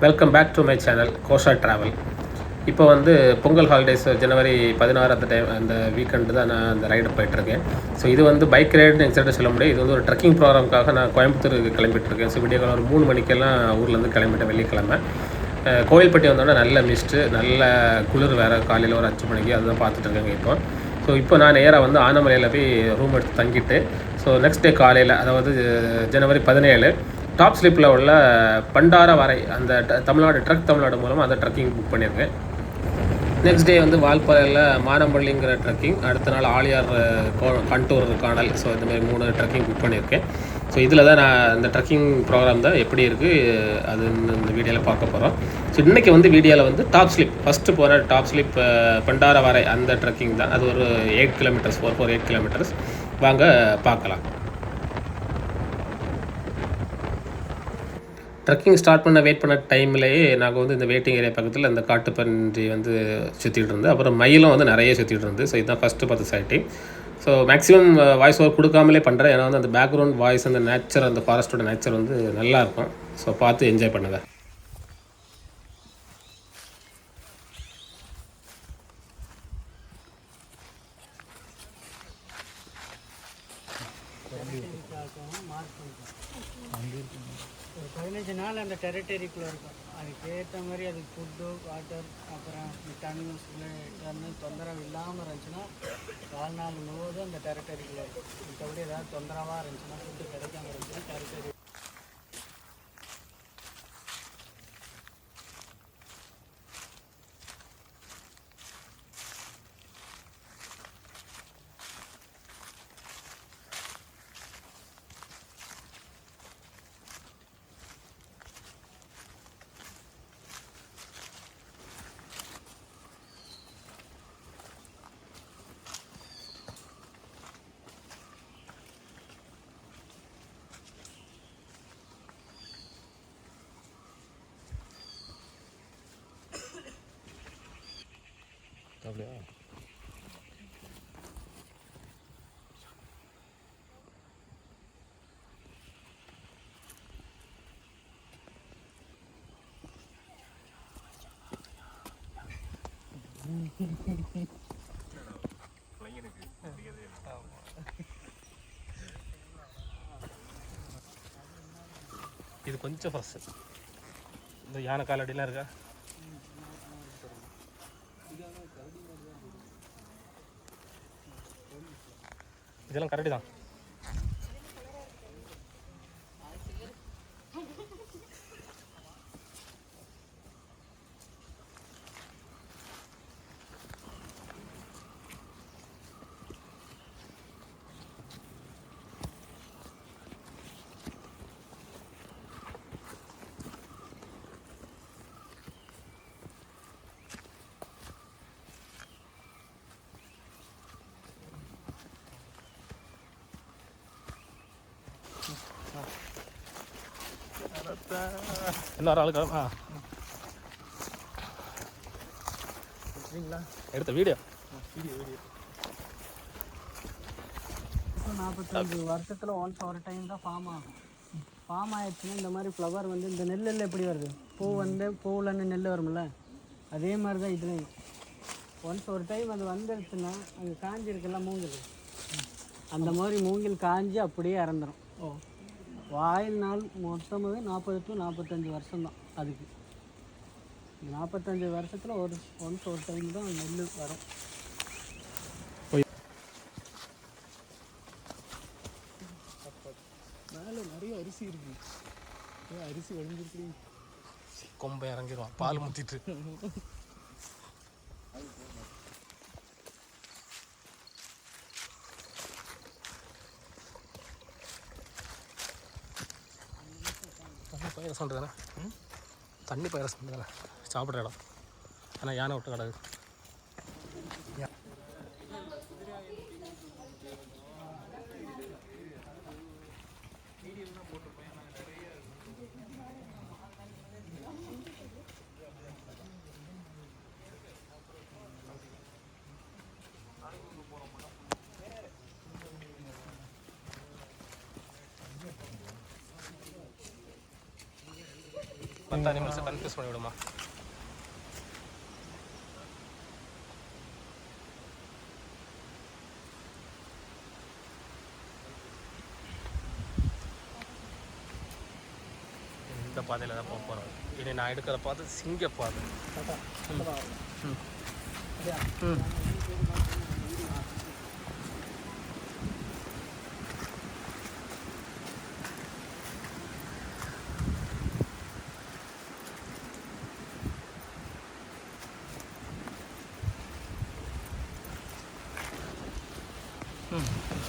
Welcome back to my channel Kosha travel. இப்போ வந்து Pongal holidays ஜனவரி 16 அந்த டைம் அந்த வீக்கெண்டு தான் நான் அந்த ரைடு போயிட்டுருக்கேன். ஸோ இது வந்து பைக் ரைடுன்னு எக்ஸாக்டாக சொல்ல முடியாது. இது வந்து ஒரு ட்ரெக்கிங் ப்ரோக்ராமுக்காக நான் கோயம்புத்தூருக்கு கிளம்பிட்டுருக்கேன். ஸோ விடிய காலம் ஒரு 3 மணிக்கெல்லாம் ஊர்லேருந்து கிளம்பிட்டேன் வெள்ளிக்கிழமை. கோயில்பட்டி வந்தோடனே நல்ல மிஸ்ட்டு, நல்ல குளிர் வேறு. காலையில் ஒரு 5 மணிக்கு அதுதான் பார்த்துட்ருக்கேங்க இப்போ. ஸோ இப்போ நான் நேராக வந்து ஆனமலையில் போய் ரூம் எடுத்து தங்கிட்டு, ஸோ நெக்ஸ்ட் டே காலையில், அதாவது ஜனவரி 17 டாப் ஸ்லிப்பில் உள்ள பண்டார வரை அந்த தமிழ்நாடு தமிழ்நாடு மூலமாக அந்த ட்ரக்கிங் புக் பண்ணியிருக்கேன். நெக்ஸ்ட் டே வந்து வால்பாறையில் மானம்பள்ளிங்கிற ட்ரக்கிங், அடுத்த நாள் ஆழியார் கண்டூர் காணல். ஸோ இந்தமாதிரி 3 ட்ரக்கிங் புக் பண்ணியிருக்கேன். ஸோ இதில் தான் நான் இந்த ட்ரக்கிங் ப்ரோக்ராம் தான் எப்படி இருக்குது அது இந்த வீடியோவில் பார்க்க போகிறோம். ஸோ இன்றைக்கி வந்து வீடியோவில் வந்து டாப் ஸ்லிப் ஃபஸ்ட்டு போகிற டாப் ஸ்லிப் பண்டார வரை அந்த ட்ரக்கிங் தான். அது ஒரு 8 கிலோமீட்டர்ஸ், 8 கிலோமீட்டர்ஸ். வாங்க பார்க்கலாம். ட்ரக்கிங் ஸ்டார்ட் பண்ண வெயிட் பண்ண டைம்லேயே நாங்கள் வந்து இந்த வெயிட்டிங் ஏரியா பக்கத்தில் இந்த காட்டுப்பன்றி வந்து சுற்றிட்டு இருந்து, அப்புறம் மயிலும் வந்து நிறைய சுற்றிட்டு இருந்து. ஸோ இதுதான் ஃபஸ்ட்டு பார்த்து sighting. So maximum voice over கொடுக்காமலே பண்ணுறேன். ஏன்னா வந்து அந்த பேக்ரவுண்ட் வாய்ஸ், அந்த நேச்சர், அந்த ஃபாரஸ்ட்டோட நேச்சர் வந்து நல்லாயிருக்கும். ஸோ பார்த்து என்ஜாய் பண்ணுங்கள். ஒரு 15 நாள் அந்த டெரிட்டரிக்குள்ளே இருக்கும். அதுக்கேற்ற மாதிரி அதுக்கு ஃபுட்டு, வாட்டர், அப்புறம் தண்ணி தொந்தரவு இல்லாமல் இருந்துச்சுன்னா வாழ்நாள் முழுவதும் அந்த டெரிட்டரிக்குள்ளே இருக்கும். மற்றபடி ஏதாவது தொந்தரவாக இருந்துச்சுன்னா, ஃபுட்டு கிடைக்காம இருந்துச்சுன்னா டெரிட்டரி அப்படியா? இது கொஞ்சம் ஃபஸ்ட்டு இந்த யானை காலடிலாம் இருக்கா? இதெல்லாம் கரெக்டு தான். இன்னொரு ஆளுக்கு எடுத்த வீடியோ 45 வருஷத்தில் ஒன்ஸ் ஒரு டைம் தான் ஃபார்ம் ஆகும். ஃபார்ம் ஆயிடுச்சுன்னா இந்த மாதிரி ஃப்ளவர் வந்து இந்த நெல்லில் எப்படி வருது, பூ வந்து பூவில்னு நெல் வரும்ல, அதே மாதிரி தான் இதுலேயும் ஒன்ஸ் ஒரு டைம் அது வந்துடுச்சுன்னா அங்கே காஞ்சிருக்கெல்லாம் மூங்குது. அந்த மாதிரி மூங்கில் காஞ்சி அப்படியே இறந்துடும். வாயில் நாள் மொத்தமாகவே 40 to 45 வருஷம்தான் அதுக்கு. 45 வருஷத்தில் ஒன்ஸ் ஒரு டைம் தான் நெல் வரும். மேலே நிறைய அரிசி இருக்கு. அரிசி வழிஞ்சிருக்கு. கொம்பை இறங்கிடுவான் பால் முத்திட்டு. பயிர சவுண்டு தானே, தண்ணி பயிர சவுண்டு தானே, சாப்பிட்ற இடம். ஆனால் யானை விட்டு கிடக்கு. மற்ற அனிமல்ஸை கன்ஃபியூஸ் பண்ணி விடுமா. இந்த பாதையில் தான் போக போகிறோம். இனி நான் எடுக்கிற பாதை சிங்க பாதை.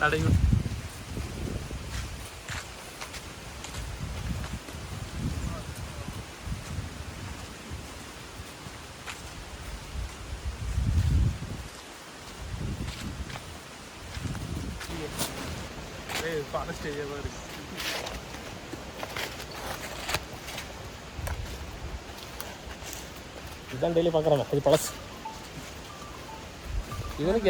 அடையும் ஃபாரஸ்ட் ஏரியாவாக இருக்குது. இதுதான் டெய்லி பார்க்குறாங்க. இது பழசு. இவனுக்கு